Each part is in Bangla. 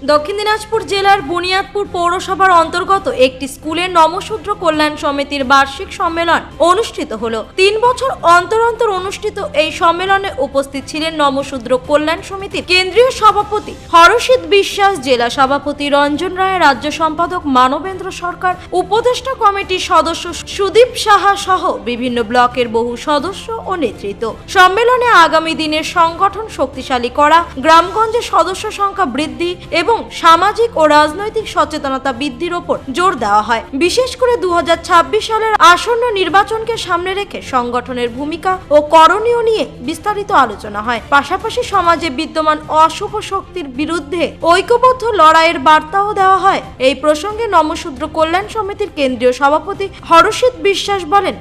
দক্ষিণ দিনাজপুর জেলার বুনিয়াদপুর পৌরসভার অন্তর্গত একটি স্কুলের নমশূদ্র কল্যাণ সমিতির বার্ষিক সম্মেলন অনুষ্ঠিত হলো। 3 বছর অন্তর অন্তর অনুষ্ঠিত এই সম্মেলনে উপস্থিত ছিলেন নমশূদ্র কল্যাণ সমিতির কেন্দ্রীয় সভাপতি হরষিত বিশ্বাস, জেলা সভাপতি রঞ্জন রায়, রাজ্য সম্পাদক মানবেন্দ্র সরকার, উপদেষ্টা কমিটির সদস্য সুদীপ সাহা সহ বিভিন্ন ব্লকের বহু সদস্য ও নেতৃত্ব। সম্মেলনে আগামী দিনের সংগঠন শক্তিশালী করা, গ্রামগঞ্জে সদস্য সংখ্যা বৃদ্ধি এবং সামাজিক ও রাজনৈতিক সচেতনতা বৃদ্ধির ওপর জোর দেওয়া হয়। বিশেষ করে 2026 সালের আসন্ন নির্বাচনকে সামনে রেখে সংগঠনের ভূমিকা ও করণীয় নিয়ে বিস্তারিত আলোচনা হয়। পাশাপাশি সমাজে বিদ্যমান অশুভ শক্তির বিরুদ্ধে ঐক্যবদ্ধ লড়াইয়ের বার্তাও দেওয়া হয়। এই প্রসঙ্গে নমশূদ্র কল্যাণ সমিতির কেন্দ্রীয় সভাপতি হরষিত বিশ্বাস বলেন,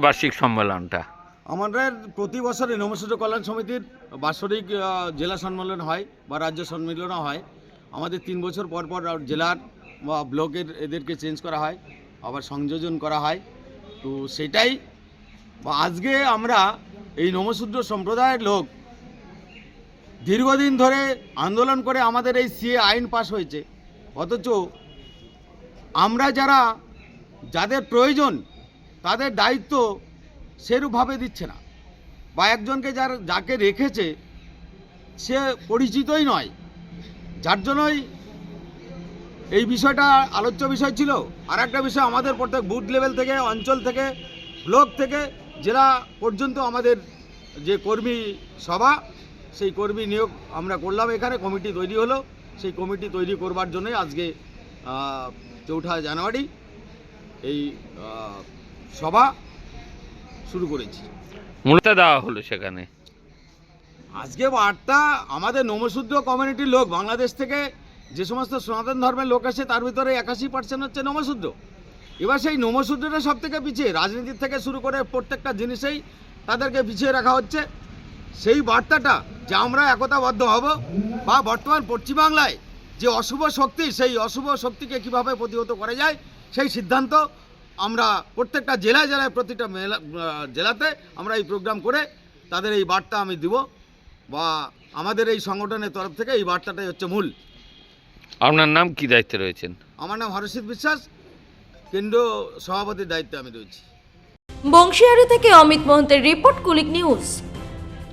বার্ষিক সম্মেলনটা আমাদের প্রতি বছরে নমশূদ্র কল্যাণ সমিতির বাৎসরিক জেলা সম্মেলন হয় বা রাজ্য সম্মেলনও হয়। আমাদের 3 বছর পর পর জেলার বা ব্লকের এদেরকে চেঞ্জ করা হয়, আবার সংযোজন করা হয়। তো সেটাই আজকে আমরা এই নমশূদ্র সম্প্রদায়ের লোক দীর্ঘদিন ধরে আন্দোলন করে আমাদের এই সিএ আইন পাস হয়েছে, অথচ আমরা যাদের প্রয়োজন তাদের দায়িত্ব সেরূপভাবে দিচ্ছে না, বা একজনকে যাকে রেখেছে সে পরিচিতই নয়, যার জন্যই এই বিষয়টা আলোচ্য বিষয় ছিল। আর একটা বিষয়, আমাদের প্রত্যেক বুথ লেভেল থেকে, অঞ্চল থেকে, ব্লক থেকে জেলা পর্যন্ত আমাদের যে কর্মী সভা, সেই কর্মী নিয়োগ আমরা করলাম। এখানে কমিটি তৈরি হলো, সেই কমিটি তৈরি করবার জন্যই আজকে 4 জানুয়ারি এই সভা শুরু করেছি। মূলত দেওয়া হলো সেখানে আজকে বার্তা আমাদের নমশূদ্র কমিউনিটির লোক, বাংলাদেশ থেকে যে সমস্ত সনাতন ধর্মের লোক আসে তার ভিতরে 81% হচ্ছে নমশূদ্র। এবার সেই নমশূদ্রটা সব থেকে পিছিয়ে, রাজনীতির থেকে শুরু করে প্রত্যেকটা জিনিসেই তাদেরকে পিছিয়ে রাখা হচ্ছে। সেই বার্তাটা যে আমরা একতাবদ্ধ হব, বা বর্তমান পশ্চিমবাংলায় যে অশুভ শক্তি, সেই অশুভ শক্তিকে কিভাবে প্রতিহত করা যায় সেই সিদ্ধান্ত আমরা প্রত্যেকটা জেলায় জেলায়, প্রতিটা জেলাতে আমরা এই প্রোগ্রাম করে তাদের এই বার্তা আমি দিব, বা আমাদের এই সংগঠনের তরফ থেকে এই বার্তাটাই হচ্ছে মূল। আপনার নাম কি দায়িত্বে রয়েছেন? আমার নাম হরষিত বিশ্বাস, কেন্দ্রীয় সভাপতির দায়িত্বে আমি রয়েছি। বংশিয়ারি থেকে অমিত মোহন্তের রিপোর্ট, কুলিক নিউজ।